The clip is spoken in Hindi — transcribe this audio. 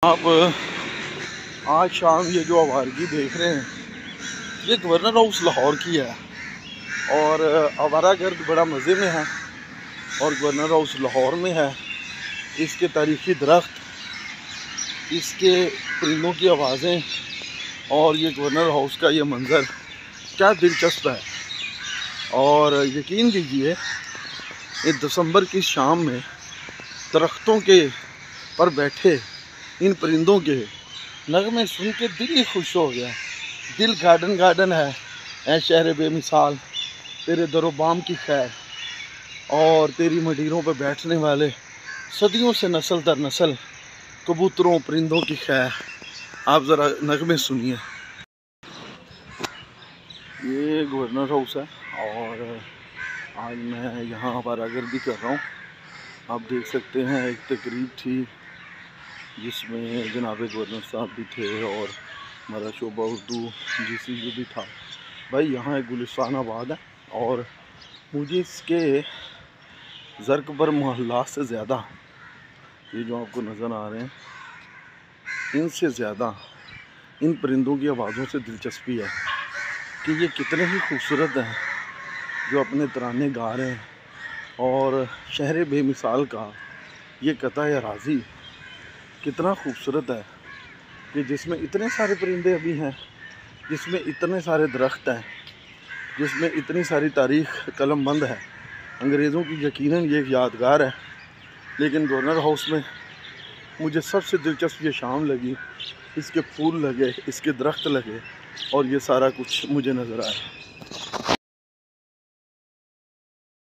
आप आज शाम ये जो आवारगी देख रहे हैं ये गवर्नर हाउस लाहौर की है और आवारागर्द बड़ा मज़े में है और गवर्नर हाउस लाहौर में है। इसके तारीख़ी दरख्त, इसके परिंदों की आवाज़ें और ये गवर्नर हाउस का ये मंज़र क्या दिलचस्प है। और यकीन कीजिए ये दिसंबर की शाम में दरख्तों के पर बैठे इन परिंदों के नगमे सुन के दिल ही खुश हो गया। दिल गार्डन गार्डन है। ऐ शहर बेमिसाल तेरे दरोबाम की खैर और तेरी मडीरों पर बैठने वाले सदियों से नस्ल दर नस्ल कबूतरों परिंदों की खैर। आप ज़रा नगमे सुनिए। ये गवर्नर हाउस है और आज मैं यहाँ आवारागर्दी कर रहा हूँ। आप देख सकते हैं एक तकरीब थी जिसमें जनाब गवर्नर साहब भी थे और हमारा शोबा उर्दू GCU भी था। भाई यहाँ एक गुलिस्तान आबाद है और मुझे इसके ज़र्कबर मोहल्लात से ज़्यादा ये जो आपको नज़र आ रहे हैं इनसे ज़्यादा इन परिंदों की आवाज़ों से दिलचस्पी है कि ये कितने ही खूबसूरत हैं जो अपने तराने गा रहे हैं। और शहर बेमिसाल का ये कता अराज़ी कितना खूबसूरत है कि जिसमें इतने सारे परिंदे अभी हैं, जिसमें इतने सारे दरख्त हैं, जिसमें इतनी सारी तारीख़ कलमबंद है। अंग्रेज़ों की यकीनन ये यादगार है, लेकिन गवर्नर हाउस में मुझे सबसे दिलचस्प ये शाम लगी। इसके फूल लगे, इसके दरख्त लगे और ये सारा कुछ मुझे नज़र आया।